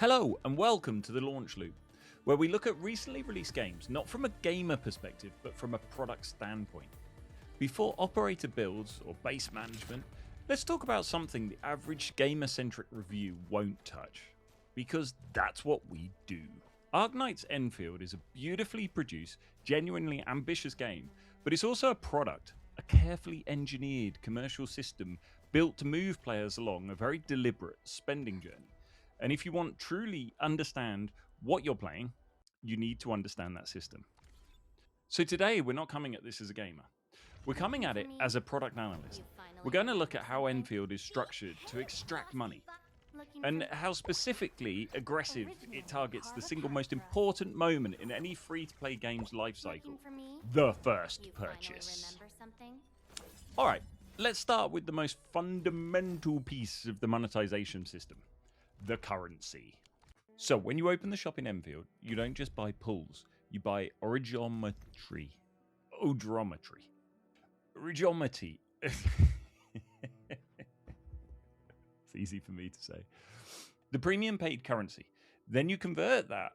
Hello and welcome to the Launch Loop, where we look at recently released games not from a gamer perspective but from a product standpoint. Before operator builds or base management, let's talk about something the average gamer-centric review won't touch, because that's what we do. Arknights Endfield is a beautifully produced, genuinely ambitious game, but it's also a product, a carefully engineered commercial system built to move players along a very deliberate spending journey. And if you want to truly understand what you're playing, you need to understand that system. So today we're not coming at this as a gamer. We're coming at it as a product analyst. We're going to look at how Enfield is structured to extract money, and how specifically aggressive it targets the single most important moment in any free-to-play game's lifecycle, the first purchase. Alright, let's start with the most fundamental piece of the monetization system, the currency. So when you open the shop in Enfield, you don't just buy pulls, you buy origiometry. Origiometry. It's easy for me to say. The premium paid currency. Then you convert that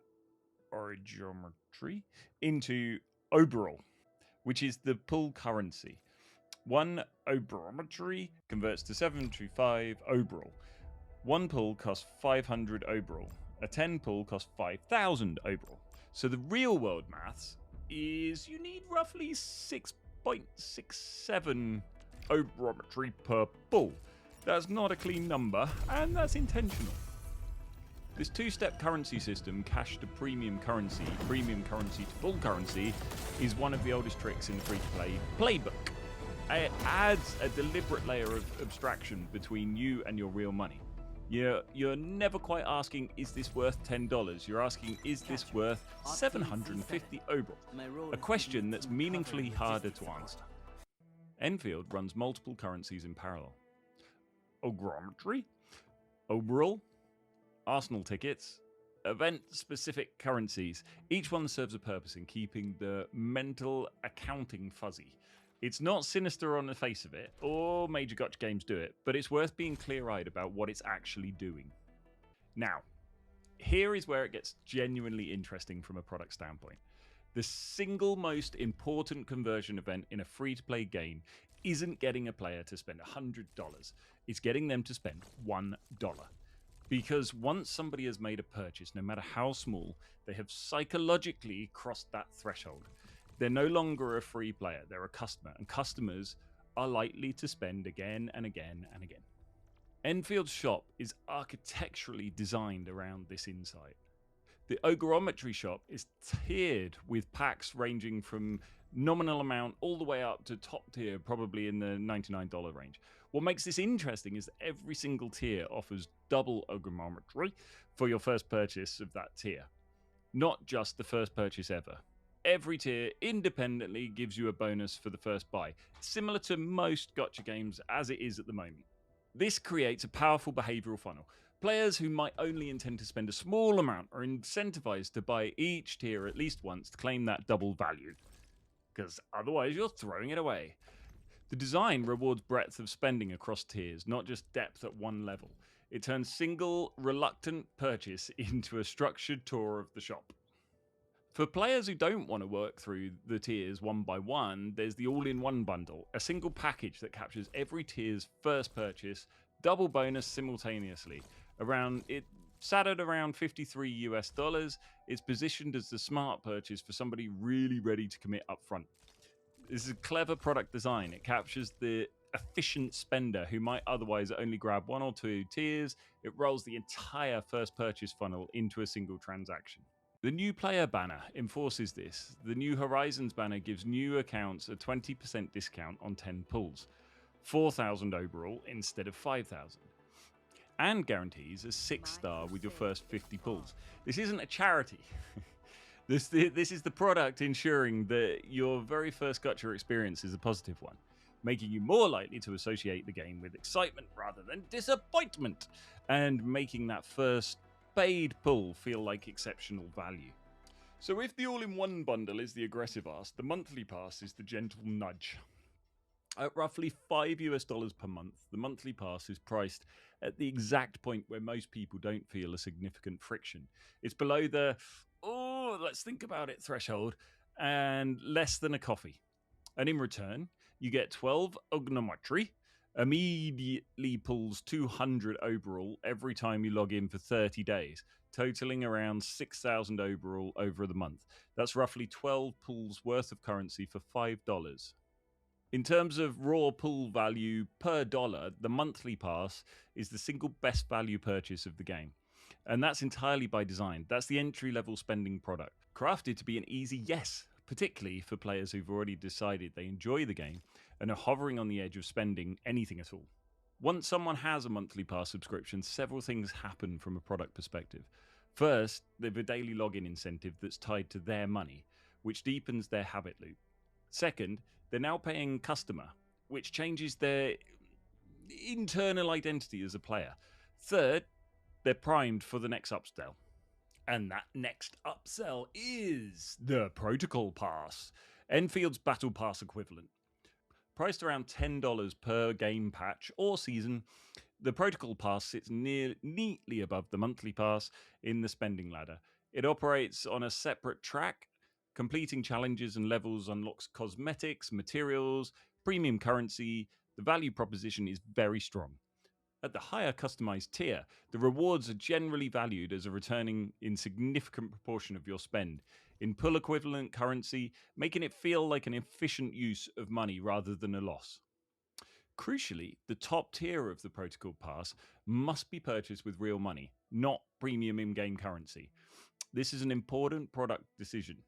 origiometry into oberol, which is the pull currency. One oberometry converts to 75 oberol. One pull costs 500 oberol. A 10 pull costs 5,000 oberol. So the real world maths is you need roughly 6.67 oberometry per pull. That's not a clean number, and that's intentional. This two-step currency system, cash to premium currency to full currency, is one of the oldest tricks in the free-to-play playbook. It adds a deliberate layer of abstraction between you and your real money. You're never quite asking, is this worth $10? You're asking, is this worth 750 oberol? A question that's meaningfully harder to answer. Enfield runs multiple currencies in parallel. Ogrometry, oberol, Arsenal tickets, event-specific currencies. Each one serves a purpose in keeping the mental accounting fuzzy. It's not sinister on the face of it, or major Gacha games do it, but it's worth being clear-eyed about what it's actually doing. Now, here is where it gets genuinely interesting from a product standpoint. The single most important conversion event in a free-to-play game isn't getting a player to spend $100, it's getting them to spend $1. Because once somebody has made a purchase, no matter how small, they have psychologically crossed that threshold. They're no longer a free player, they're a customer, and customers are likely to spend again and again and again. Enfield's shop is architecturally designed around this insight. The ogrometry shop is tiered with packs ranging from nominal amount all the way up to top tier, probably in the $99 range. What makes this interesting is that every single tier offers double ogrometry for your first purchase of that tier. Not just the first purchase ever. Every tier independently gives you a bonus for the first buy, similar to most Gacha games as it is at the moment. This creates a powerful behavioural funnel. Players who might only intend to spend a small amount are incentivized to buy each tier at least once to claim that double value, because otherwise you're throwing it away. The design rewards breadth of spending across tiers, not just depth at one level. It turns single, reluctant purchase into a structured tour of the shop. For players who don't want to work through the tiers one by one, there's the all-in-one bundle, a single package that captures every tier's first purchase, double bonus simultaneously. Sat at around $53 US, it's positioned as the smart purchase for somebody really ready to commit up front. This is a clever product design. It captures the efficient spender who might otherwise only grab one or two tiers. It rolls the entire first purchase funnel into a single transaction. The new player banner enforces this. The new Horizons banner gives new accounts a 20% discount on 10 pulls, 4,000 overall instead of 5,000, and guarantees a 6-star with your first 50 pulls. This isn't a charity. This is the product ensuring that your very first Gacha experience is a positive one, making you more likely to associate the game with excitement rather than disappointment, and making that first paid pull feel like exceptional value. So if the all-in-one bundle is the aggressive ask, the monthly pass is the gentle nudge. At roughly $5 per month, the monthly pass is priced at the exact point where most people don't feel a significant friction. It's below the, let's think about it threshold, and less than a coffee. And in return, you get 12 ognometry, immediately pulls 200 overall every time you log in for 30 days, totaling around 6,000 overall over the month. That's roughly 12 pulls worth of currency for $5. In terms of raw pull value per dollar, the monthly pass is the single best value purchase of the game. And that's entirely by design. That's the entry-level spending product, crafted to be an easy yes, particularly for players who've already decided they enjoy the game and are hovering on the edge of spending anything at all. Once someone has a monthly pass subscription, several things happen from a product perspective. First, they have a daily login incentive that's tied to their money, which deepens their habit loop. Second, they're now paying customer, which changes their internal identity as a player. Third, they're primed for the next upsell. And that next upsell is the Protocol Pass, Enfield's Battle Pass equivalent. Priced around $10 per game patch or season, the Protocol Pass sits neatly above the monthly pass in the spending ladder. It operates on a separate track. Completing challenges and levels unlocks cosmetics, materials, premium currency. The value proposition is very strong. At the higher customized tier, the rewards are generally valued as a returning in significant proportion of your spend in pull equivalent currency, making it feel like an efficient use of money rather than a loss. Crucially, the top tier of the Protocol Pass must be purchased with real money, not premium in-game currency. This is an important product decision.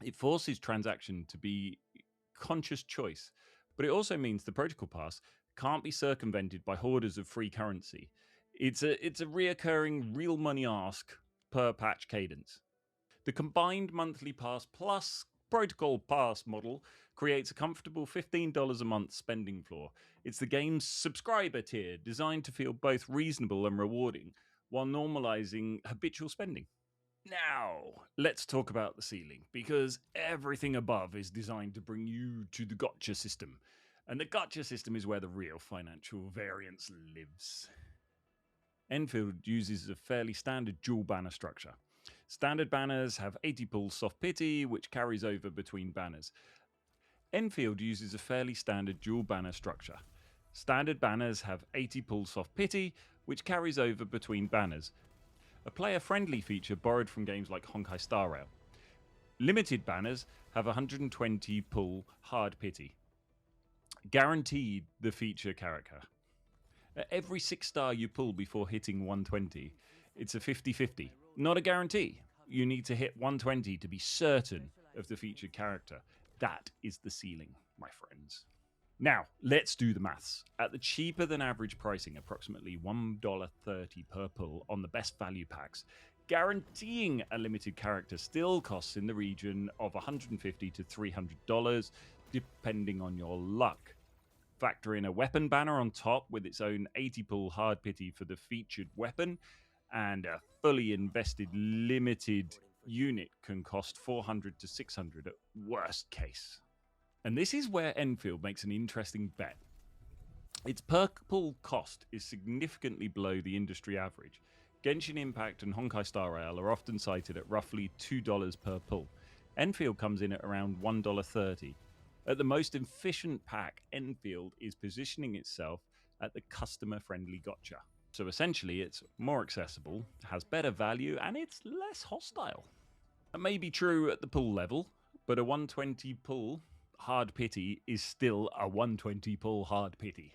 It forces transaction to be conscious choice, but it also means the Protocol Pass can't be circumvented by hoarders of free currency. It's a reoccurring real money ask per patch cadence. The combined monthly pass plus Protocol Pass model creates a comfortable $15 a month spending floor. It's the game's subscriber tier designed to feel both reasonable and rewarding while normalizing habitual spending. Now, let's talk about the ceiling, because everything above is designed to bring you to the Gacha system. And the Gacha system is where the real financial variance lives. Enfield uses a fairly standard dual banner structure. Standard banners have 80 pull soft pity, which carries over between banners. Enfield uses a fairly standard dual banner structure. Standard banners have 80 pull soft pity, which carries over between banners. A player-friendly feature borrowed from games like Honkai Star Rail. Limited banners have 120 pull hard pity. Guaranteed the feature character. At every 6-star you pull before hitting 120, it's a 50-50. Not a guarantee. You need to hit 120 to be certain of the featured character. That is the ceiling, my friends. Now, let's do the maths. At the cheaper than average pricing, approximately $1.30 per pull on the best value packs, guaranteeing a limited character still costs in the region of $150 to $300, depending on your luck. Factor in a weapon banner on top with its own 80 pull hard pity for the featured weapon, and a fully invested limited unit can cost $400 to $600 at worst case. And this is where Enfield makes an interesting bet. Its per pull cost is significantly below the industry average. Genshin Impact and Honkai Star Rail are often cited at roughly $2 per pull. Enfield comes in at around $1.30. At the most efficient pack, Enfield is positioning itself at the customer-friendly gacha. So essentially, it's more accessible, has better value, and it's less hostile. That may be true at the pull level, but a 120 pull hard pity is still a 120 pull hard pity.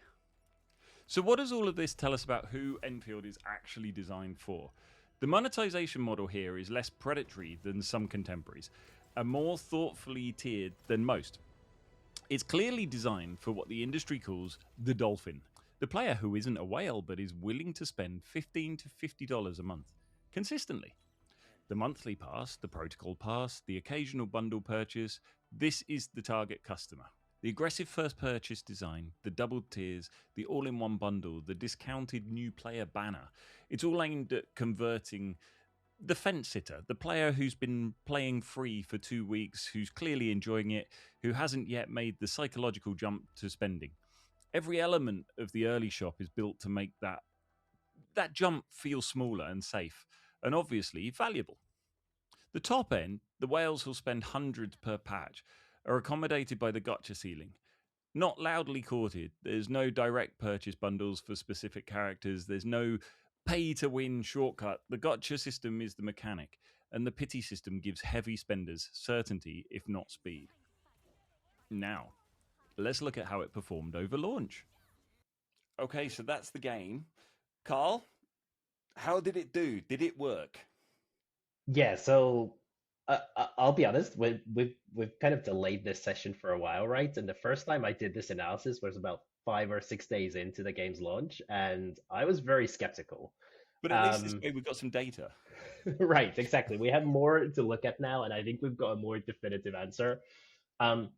So what does all of this tell us about who Enfield is actually designed for? The monetization model here is less predatory than some contemporaries, and more thoughtfully tiered than most. It's clearly designed for what the industry calls the dolphin, the player who isn't a whale but is willing to spend $15 to $50 a month, consistently. The monthly pass, the protocol pass, the occasional bundle purchase, this is the target customer. The aggressive first purchase design, the double tiers, the all-in-one bundle, the discounted new player banner, it's all aimed at converting the fence sitter, the player who's been playing free for 2 weeks, who's clearly enjoying it, who hasn't yet made the psychological jump to spending. Every element of the early shop is built to make that jump feel smaller and safe, and obviously valuable. The top end, the whales who'll spend hundreds per patch, are accommodated by the gotcha ceiling. Not loudly courted. There's no direct purchase bundles for specific characters. There's no pay to win shortcut. The gotcha system is the mechanic, and the pity system gives heavy spenders certainty, if not speed. Now, let's look at how it performed over launch. Okay, so that's the game. Karl, how did it do? Did it work? Yeah, so I'll be honest, we've kind of delayed this session for a while, right? And the first time I did this analysis was about 5 or 6 days into the game's launch, and I was very skeptical. But at least this Um, way we've got some data. right, exactly. We have more to look at now, and I think we've got a more definitive answer. Um,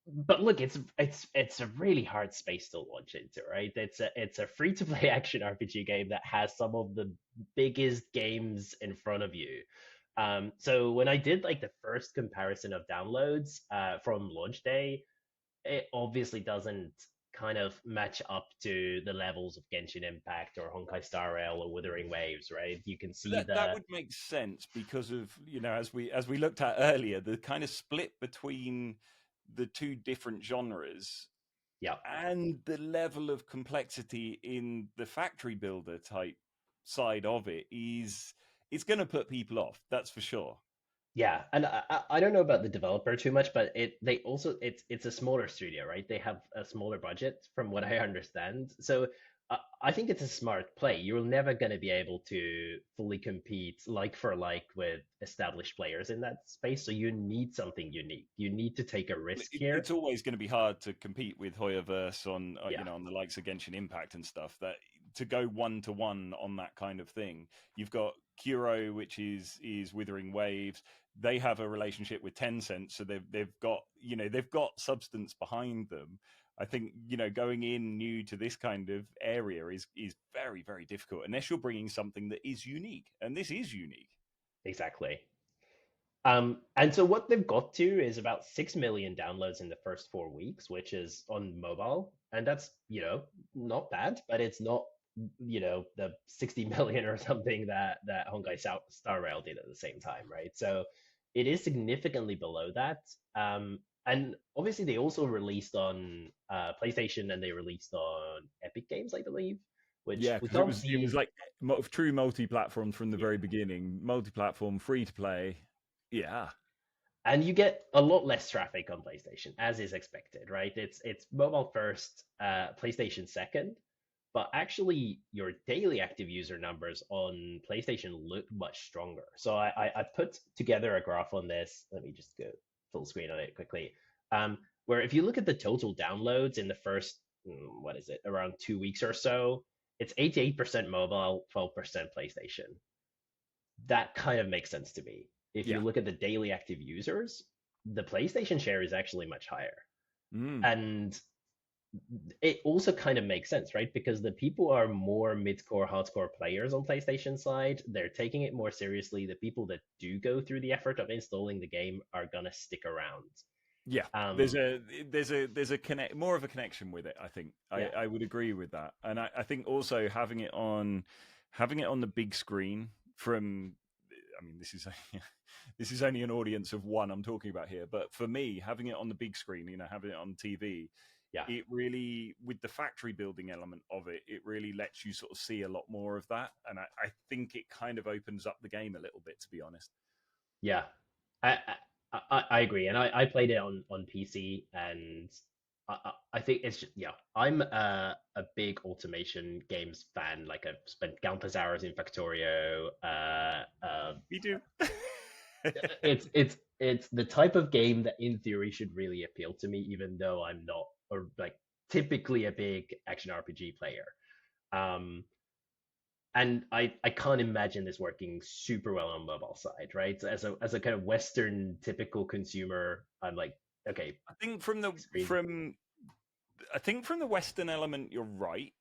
but look, it's a really hard space to launch into, right? It's a free to play action RPG game that has some of the biggest games in front of you. So when I did like the first comparison of downloads from launch day, it obviously doesn't kind of match up to the levels of Genshin Impact or Honkai Star Rail or Wuthering Waves, right? You can see That the would make sense because of, as we looked at earlier, the kind of split between the two different genres yeah. and the level of complexity in the factory builder type side of it is it's going to put people off, that's for sure. Yeah, and I don't know about the developer too much, but they also it's a smaller studio, right? They have a smaller budget from what I understand. So I think it's a smart play. You're never going to be able to fully compete like for like with established players in that space. So you need something unique. You need to take a risk here. It's always going to be hard to compete with Hoyoverse on Yeah. on the likes of Genshin Impact and stuff. That to go 1-to-1 on that kind of thing. You've got Kuro, which is Withering Waves. They have a relationship with Tencent, so they've got they've got substance behind them. I think going in new to this kind of area is very very difficult unless you're bringing something that is unique, and this is unique. Exactly. And so what they've got to is about 6 million downloads in the first 4 weeks, which is on mobile. And that's, not bad, but it's not, the 60 million or something that Honkai Star Rail did at the same time, right? So it is significantly below that. And obviously they also released on PlayStation and they released on Epic Games, I believe, which Yeah, we because it can't was it was see. like true multi-platform from the Yeah. very beginning. Multi-platform, free to play. Yeah, And you get a lot less traffic on PlayStation, as is expected, right? It's mobile first, PlayStation second, but actually your daily active user numbers on PlayStation look much stronger. So I put together a graph on this. Let me just go full screen on it quickly. Where if you look at the total downloads in the first, what is it, around 2 weeks or so, it's 88% mobile, 12% PlayStation. That kind of makes sense to me. If you yeah. look at the daily active users, the PlayStation share is actually much higher. Mm. And it also kind of makes sense, right? Because the people are more mid-core, hardcore players on PlayStation side. They're taking it more seriously. The people that do go through the effort of installing the game are gonna stick around. Yeah, there's Um, a connect more of a connection with it. I think yeah, I would agree with that, and I think also having it on the big screen from. I mean, this is this is only an audience of one I'm talking about here, but for me, having it on the big screen, having it on TV, yeah, it really, with the factory building element of it, it really lets you sort of see a lot more of that, and I think it kind of opens up the game a little bit, to be honest. yeah. I I agree, and I played it on PC, and I think it's just, yeah. I'm a big automation games fan. Like I've spent countless hours in Factorio. We do. It's the type of game that in theory should really appeal to me, even though I'm not or like typically a big action RPG player. Um, and I can't imagine this working super well on mobile side, right? So as a kind of Western typical consumer, I'm like, okay, I think from the big screen. from I think from the Western element, you're right.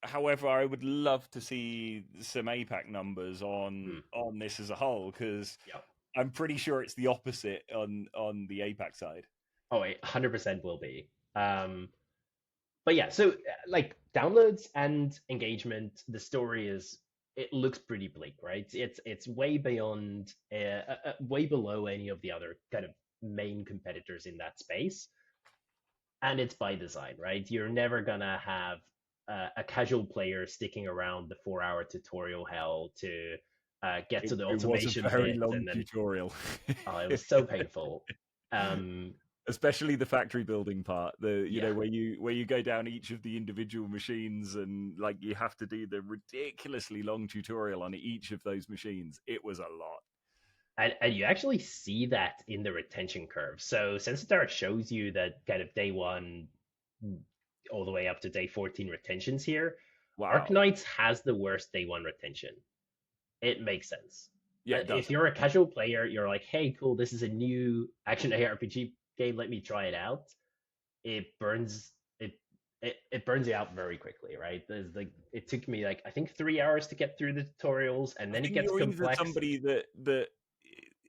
However, I would love to see some APAC numbers Hmm. on this as a whole, because Yep. I'm pretty sure it's the opposite on the APAC side. Oh, it 100% will be. But yeah, so like downloads and engagement, the story is it looks pretty bleak, right? It's way beyond, way below any of the other kind of main competitors in that space, and it's by design, right? You're never gonna have a casual player sticking around the 4 hour tutorial hell to get to the It was a automation very bit, long and then tutorial. oh, it was so painful. Um, Especially the factory building part, the yeah, where you go down each of the individual machines, and like you have to do the ridiculously long tutorial on each of those machines. It was a lot. and you actually see that in the retention curve. So Sensor shows you that kind of day one all the way up to day 14 retentions here. Wow. Arknights has the worst day one retention. It makes sense. Yeah, it does. If you're a casual player, you're like, hey, cool, this is a new action ARPG game, let me try it out. It burns it burns you out very quickly, right? There's like it took me like I think 3 hours to get through the tutorials, and I then it think gets you're either complex. somebody that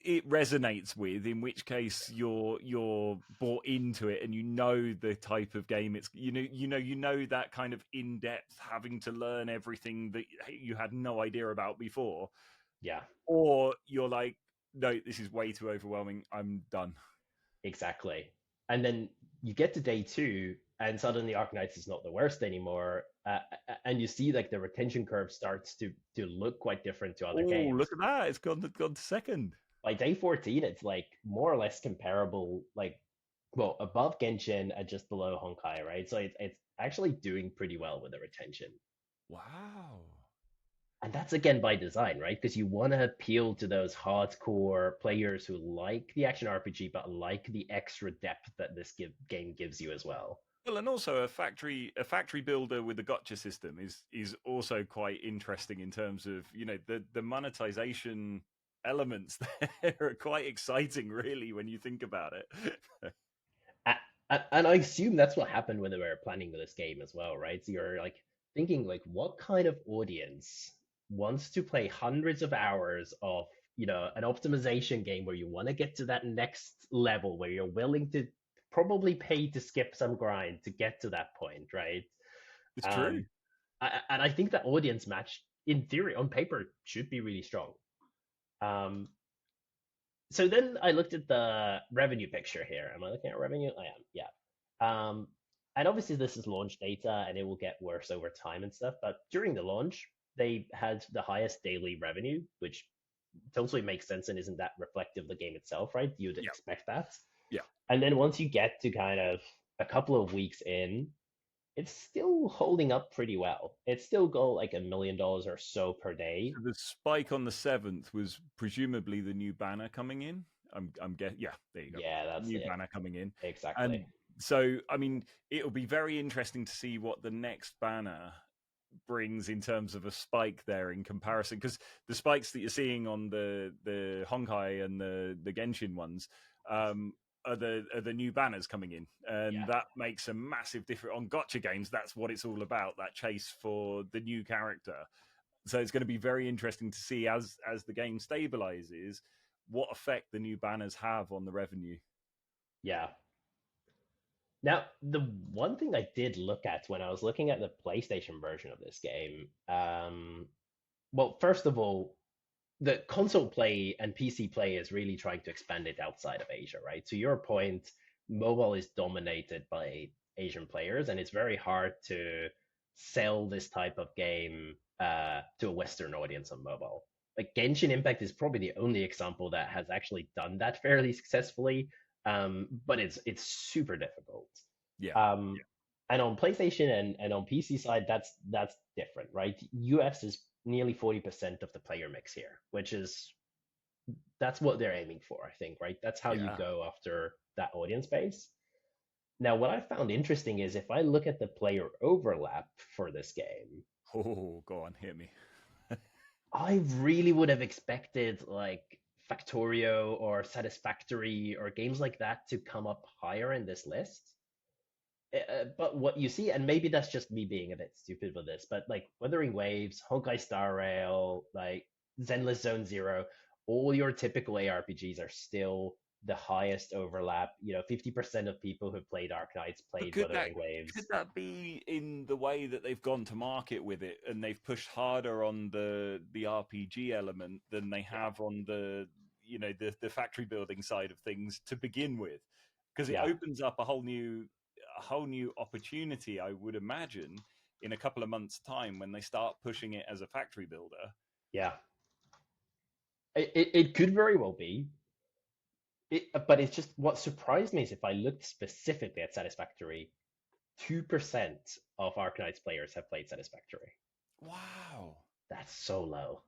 it resonates with, in which case you're bought into it and you know the type of game it's, you know that kind of in-depth having to learn everything that you had no idea about before, Yeah, or you're like, no, this is way too overwhelming, I'm done. exactly. And then you get to day two, and suddenly Arknights is not the worst anymore. And you see like the retention curve starts to look quite different to other Oh, games. look at that, it's gone to second. By day 14, it's like more or less comparable, like, well, above Genshin and just below Honkai, right? So it's actually doing pretty well with the retention. Wow. And that's again by design, right? Because you want to appeal to those hardcore players who like the action RPG, but like the extra depth that this game gives you as well. Well, and also a factory builder with a gotcha system is also quite interesting in terms of, the monetization elements there are quite exciting, really, when you think about it. And I assume that's what happened when they were planning this game as well, right? So you're like thinking like, what kind of audience wants to play hundreds of hours of, an optimization game where you want to get to that next level where you're willing to probably pay to skip some grind to get to that point, right? It's true. Um, and I think that audience match, in theory, on paper, should be really strong. Um, so then I looked at the revenue picture here. Am I looking at revenue? I am, yeah. Um, and obviously this is launch data and it will get worse over time and stuff. But during the launch, they had the highest daily revenue, which totally makes sense and isn't that reflective of the game itself, right? You'd Yeah, expect that. yeah. And then once you get to kind of a couple of weeks in, it's still holding up pretty well. It's still got like $1 million or so per day. So the spike on the 7th was presumably the new banner coming in. I'm guess Yeah, there you go. Yeah, that's New it. banner coming in. Exactly. And so, I mean, it'll be very interesting to see what the next banner brings in terms of a spike there in comparison, because the spikes that you're seeing on the Honkai and the Genshin ones, are the new banners coming in, and Yeah. that makes a massive difference on gotcha games. That's what it's all about, that chase for the new character. So it's going to be very interesting to see, as the game stabilizes, what effect the new banners have on the revenue. Yeah. Now, the one thing I did look at when I was looking at the PlayStation version of this game, well, first of all, the console play and PC play is really trying to expand it outside of Asia, right? To your point, mobile is dominated by Asian players, and it's very hard to sell this type of game to a Western audience on mobile. Like Genshin Impact is probably the only example that has actually done that fairly successfully, but it's super difficult. Yeah, Um, and on PlayStation and on PC side, that's different, right? US is nearly 40% of the player mix here, which is that's what they're aiming for, I think, right? That's how you yeah. go after that audience base. Now, what I found interesting is if I look at the player overlap for this game, Oh, go on, hit me. I really would have expected like Factorio or Satisfactory or games like that to come up higher in this list. but what you see, and maybe that's just me being a bit stupid with this, but like Wuthering Waves, Honkai Star Rail, like Zenless Zone Zero, all your typical ARPGs are still the highest overlap. 50% of people who played Arknights But played could Wuthering Waves. that be in the way that they've gone to market with it, and they've pushed harder on the RPG element than they Yeah, have on the factory building side of things to begin with? Because it yeah, opens up a whole new opportunity, I would imagine, in a couple of months' time when they start pushing it as a factory builder. yeah. It could very well be. But it's just what surprised me is if I looked specifically at Satisfactory, 2% of Arknights players have played Satisfactory. Wow, That's so low.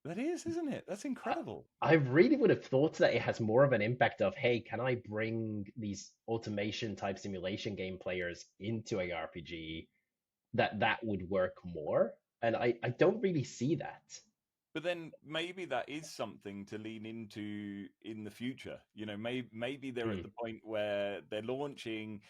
that is, isn't it? That's I, incredible. I really would have thought that it has more of an impact of, hey, can I bring these automation type simulation game players into a RPG that would work more? And I don't really see that. But then maybe that is something to lean into in the future. Maybe they're at Hmm. the point where they're launching.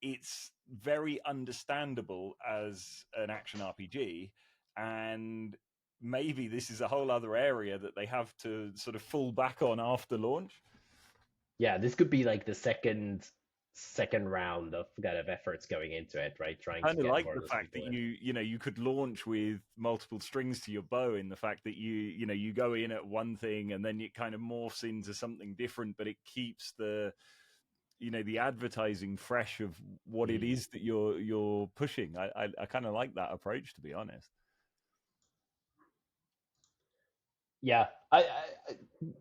It's very understandable as an action RPG, and maybe this is a whole other area that they have to sort of fall back on after launch. Yeah, this could be like the second round of kind of efforts going into it, right? Trying to Kind of get like more of the those fact people that in. you could launch with multiple strings to your bow, in the fact that you go in at one thing and then it kind of morphs into something different, but it keeps the advertising fresh of what it Hmm. is that you're pushing. I kind of like that approach, to be honest. Yeah,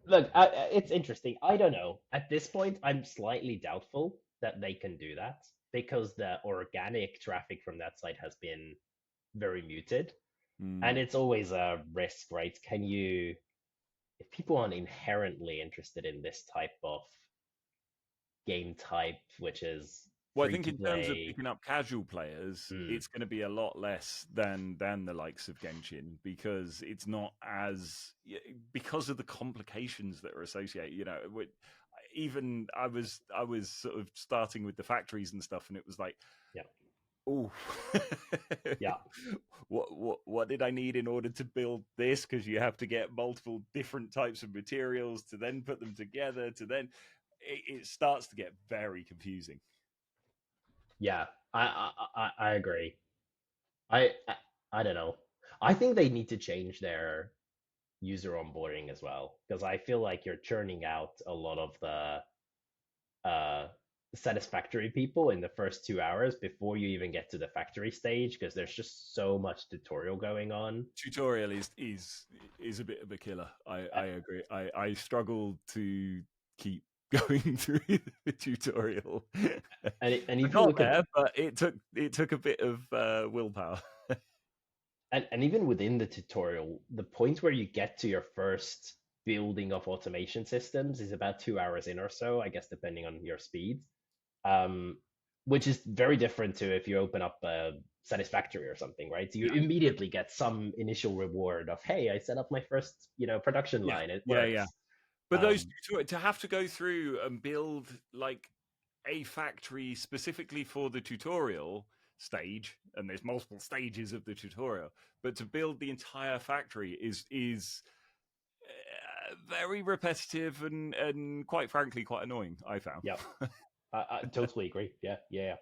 look, it's interesting. I don't know. At this point, I'm slightly doubtful that they can do that because the organic traffic from that site has been very muted. And Mm. it's always a risk, right? If people aren't inherently interested in this type of game type, which is Well, I free think to in terms of play, picking up casual players, hmm, it's going to be a lot less than the likes of Genshin, because it's not as because of the complications that are associated. Even I was sort of starting with the factories and stuff, and it was like, yeah, oh, yeah, what did I need in order to build this? Because you have to get multiple different types of materials to then put them together. To then it starts to get very confusing. yeah. I agree. I I don't know. I think they need to change their user onboarding as well because I feel like you're churning out a lot of the satisfactory people in the first 2 hours before you even get to the factory stage because there's just so much tutorial going on. Tutorial is a bit of a killer. I Uh, agree. I struggle to keep going through the tutorial. and I if you got look at there, but it took a bit of willpower. and even within the tutorial, the point where you get to your first building of automation systems is about 2 hours in or so, I guess, depending on your speed. Um, which is very different to if you open up a Satisfactory or something, right? So you Yeah, immediately get some initial reward of, hey, I set up my first, production yeah, line. It yeah. works. But those Um, to have to go through and build like a factory specifically for the tutorial stage, and there's multiple stages of the tutorial, but to build the entire factory is very repetitive and quite frankly quite annoying, I found. yeah, I totally agree. Yeah, yeah,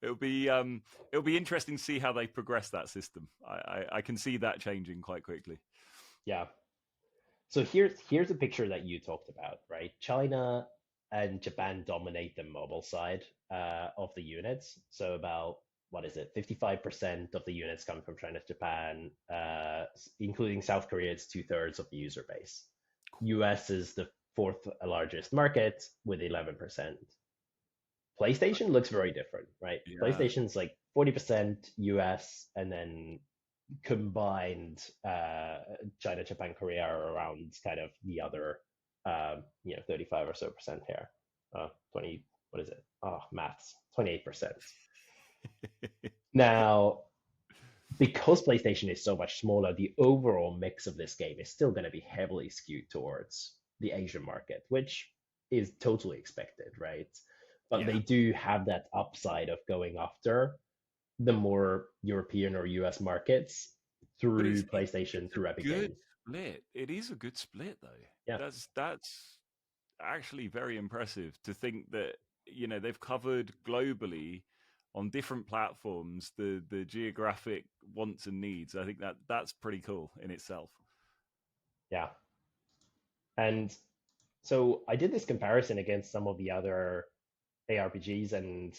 it'll be um it'll be interesting to see how they progress that system. I can see that changing quite quickly. yeah. So here's a picture that you talked about, right? China and Japan dominate the mobile side of the units. So about what is it? 55% of the units come from China, Japan, including South Korea. It's 2/3 of the user base. US is the fourth largest market with 11%. PlayStation looks very different, right? Yeah. PlayStation's like 40% US, and then combined China, Japan, Korea are around kind of the other 35 or so percent here. 20, what is it? Oh, maths, 28%. Now, because PlayStation is so much smaller, the overall mix of this game is still going to be heavily skewed towards the Asian market, which is totally expected, right? but Yeah, they do have that upside of going after the more European or US markets but through it's PlayStation, a through Epic good Games. split. It is a good split though. Yeah, That's actually very impressive to think that they've covered globally on different platforms the geographic wants and needs. I think that's pretty cool in itself. yeah. And so I did this comparison against some of the other ARPGs, and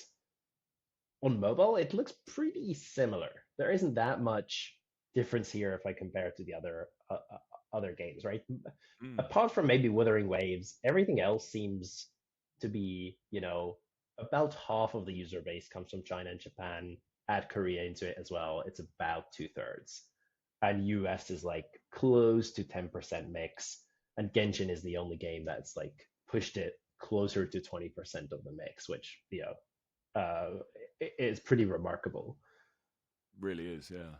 on mobile, it looks pretty similar. There isn't that much difference here if I compare it to the other games, right? Mm. Apart from maybe Wuthering Waves, everything else seems to be, about half of the user base comes from China and Japan. Add Korea into it as well, it's about two-thirds. And US is like close to 10% mix. And Genshin is the only game that's like pushed it closer to 20% of the mix, which, is pretty remarkable. Really is, yeah.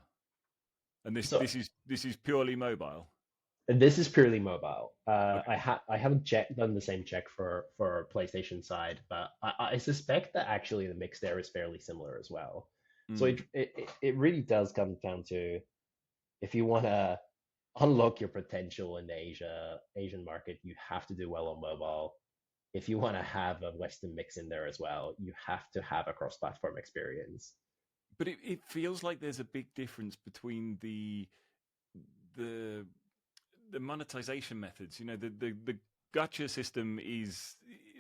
And this So this is this is purely mobile. this is purely mobile. Okay. I haven't done the same check for PlayStation side, but I suspect that actually the mix there is fairly similar as well. So Mm. it really does come down to, if you want to unlock your potential in the Asian market, you have to do well on mobile. If you want to have a Western mix in there as well, you have to have a cross-platform experience. But it feels like there's a big difference between the the monetization methods. The gacha system is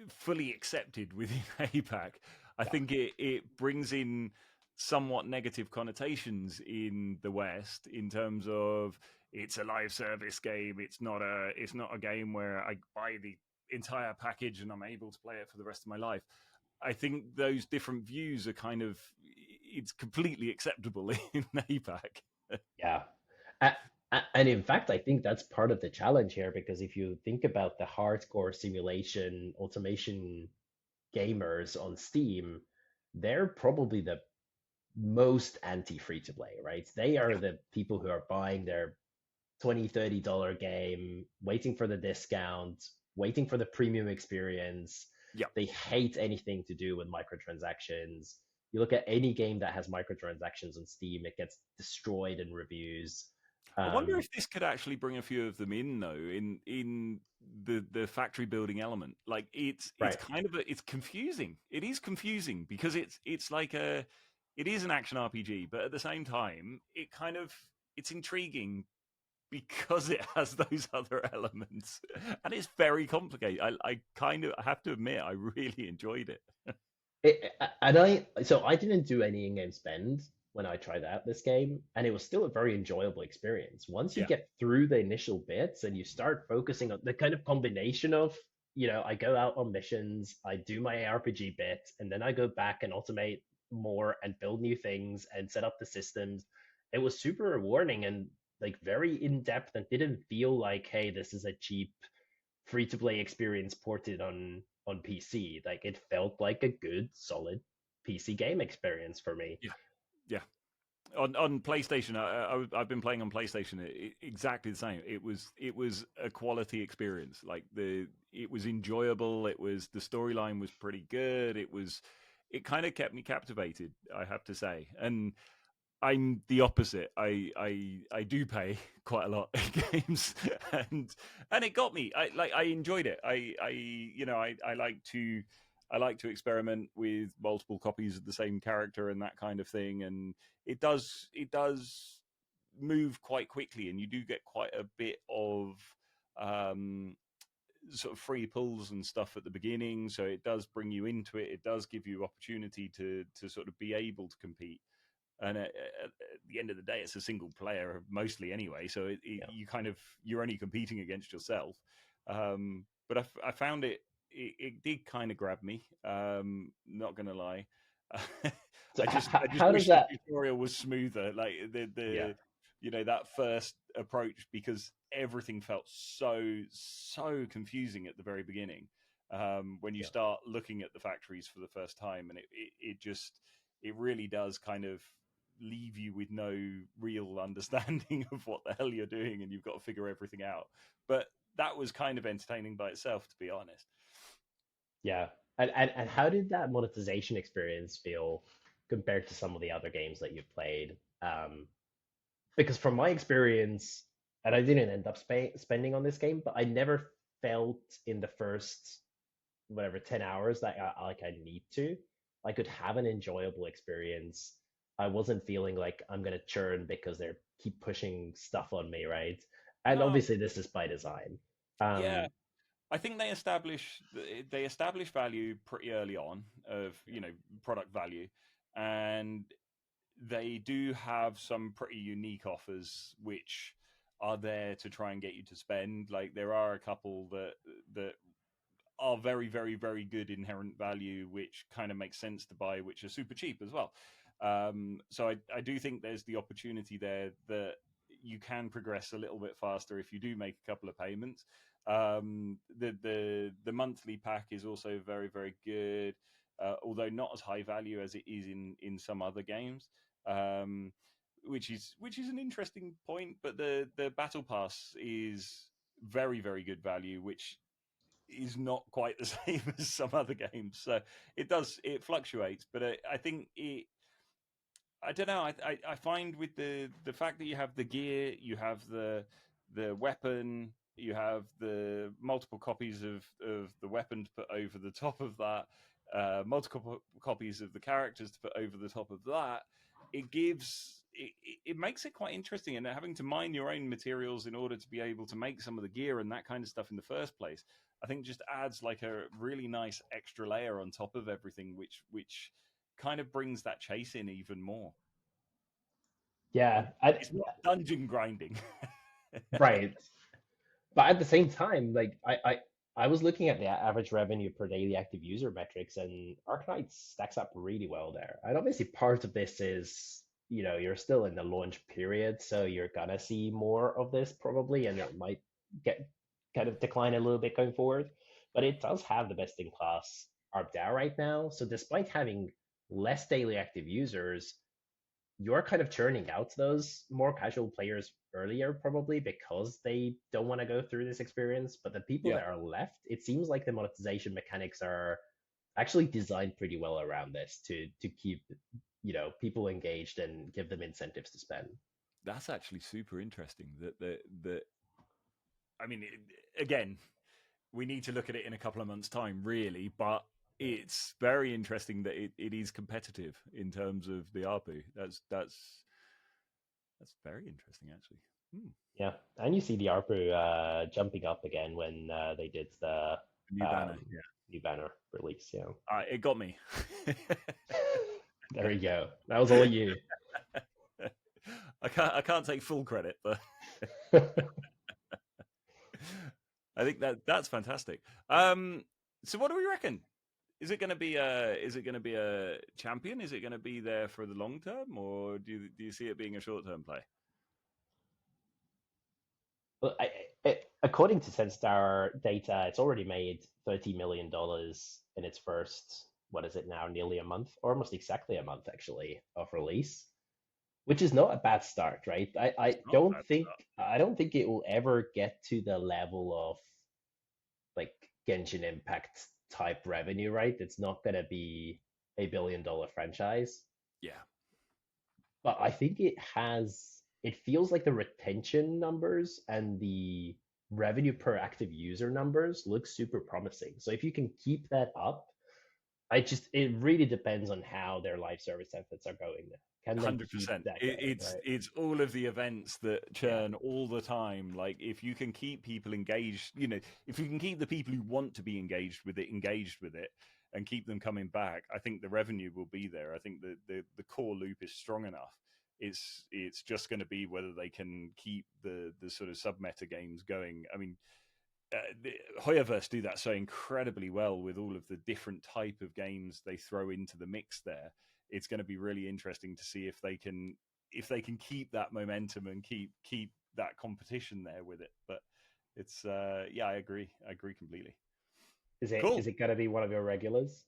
fully accepted within APAC. I Yeah, think it brings in somewhat negative connotations in the West in terms of it's a live service game. It's not a game where I buy the entire package and I'm able to play it for the rest of my life. I think those different views are it's completely acceptable in APAC. yeah. A- And in fact, I think that's part of the challenge here, because if you think about the hardcore simulation automation gamers on Steam, they're probably the most anti-free to play, right? They are the people who are buying their $20, $30 game, waiting for the discount, waiting for the premium experience. Yeah. They hate anything to do with microtransactions. You look at any game that has microtransactions on Steam, it gets destroyed in reviews. I wonder Um, if this could actually bring a few of them in though, in the factory building element. Like it's right. kind of it's confusing. It is confusing because it is an action RPG, but at the same time, it's intriguing because it has those other elements, and it's very complicated. I have to admit, I really enjoyed it. So I didn't do any in-game spend when I tried out this game, and it was still a very enjoyable experience. Once you Yeah, get through the initial bits and you start focusing on the kind of combination of, I go out on missions, I do my RPG bit, and then I go back and automate more and build new things and set up the systems. It was super rewarding and like very in-depth, and didn't feel like, hey, this is a cheap free to play experience ported on PC. Like it felt like a good, solid PC game experience for me. yeah, yeah. On PlayStation, I've been playing on PlayStation. Exactly the same. It was a quality experience. It was enjoyable. The storyline was pretty good. It kind of kept me captivated, I have to say. And I'm the opposite. I do pay quite a lot in games, and it got me. I enjoyed it. I like to experiment with multiple copies of the same character and that kind of thing, and it does move quite quickly, and you do get quite a bit of um, sort of free pulls and stuff at the beginning. So it does bring you into it. It does give you opportunity to sort of be able to compete, and at the end of the day, it's a single player mostly anyway. So Yeah. you're only competing against yourself. But I found it did kind of grab me. Not gonna lie. So I just how does wish the that? tutorial was smoother, like Yeah. that first approach, because everything felt so confusing at the very beginning. When you Yeah. start looking at the factories for the first time, and it really does kind of leave you with no real understanding of what the hell you're doing, and you've got to figure everything out. But that was kind of entertaining by itself, to be honest. Yeah. And how did that monetization experience feel compared to some of the other games that you've played? Because from my experience, and I didn't end up spending on this game, but I never felt in the first whatever 10 hours that like I need to. I could have an enjoyable experience. I wasn't feeling like I'm gonna churn because they keep pushing stuff on me, right? And No, obviously this is by design. yeah, Um, I think they establish value pretty early on of product value, and they do have some pretty unique offers which are there to try and get you to spend. Like there are a couple that are very, very, very good inherent value, which kind of makes sense to buy, which are super cheap as well. So I do think there's the opportunity there that you can progress a little bit faster if you do make a couple of payments. The monthly pack is also very, very good, although not as high value as it is in some other games. Um, which is an interesting point, but the battle pass is very, very good value, which is not quite the same as some other games. So it fluctuates, but I think I don't know. I find with the fact that you have the gear, you have the weapon, you have the multiple copies of the weapon to put over the top of that, multiple copies of the characters to put over the top of that. It makes it quite interesting, and having to mine your own materials in order to be able to make some of the gear and that kind of stuff in the first place, I think just adds like a really nice extra layer on top of everything, which kind of brings that chase in even more. yeah, It's not dungeon grinding. right. But at the same time, like I was looking at the average revenue per daily active user metrics, and Arknights stacks up really well there. And obviously, part of this is, you're still in the launch period, so you're gonna see more of this probably, and it might get kind of decline a little bit going forward. But it does have the best in class ARPDAU right now. So despite having less daily active users, you're kind of churning out those more casual players earlier, probably because they don't want to go through this experience. But the people Yeah, that are left, it seems like the monetization mechanics are actually designed pretty well around this to keep people engaged and give them incentives to spend. that's actually super interesting. That I mean, again, we need to look at it in a couple of months' time, really. But it's very interesting that it is competitive in terms of the ARPU. That's very interesting, actually. Hmm. Yeah, and you see the ARPU jumping up again when they did the New banner, um, yeah. new banner release. Yeah, It got me. there you go. That was all you. I can't take full credit, but I think that's fantastic. So what do we reckon? Is it going to be a champion? Is it going to be there for the long term, or do you see it being a short term play? Well, according to Senstar data, it's already made $30 million in its first, what is it now, nearly a month, or almost exactly a month actually, of release, which is not a bad start, right? I It's not a don't bad think start. I don't think it will ever get to the level of like Genshin Impact type revenue, right? It's not gonna be a $1 billion franchise, Yeah, but I think it feels like the retention numbers and the revenue per active user numbers look super promising. So if you can keep that up, it really depends on how their live service efforts are going. Can they keep 100%. that going, It's right? it's all of the events that Yeah. churn all the time. Like if you can keep people engaged, if you can keep the people who want to be engaged with it, and keep them coming back, I think the revenue will be there. I think the core loop is strong enough. It's just going to be whether they can keep the sort of sub meta games going. I mean, the Hoyoverse do that so incredibly well with all of the different type of games they throw into the mix there. It's going to be really interesting to see if they can keep that momentum and keep that competition there with it. But it's yeah, I agree completely. Is Cool. it gonna be one of your regulars?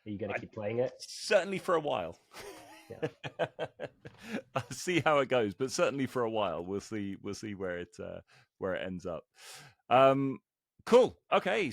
Are you gonna I, keep playing it? certainly for a while. Yeah. I'll see how it goes, but certainly for a while, we'll see where it ends up. Um, cool. Okay,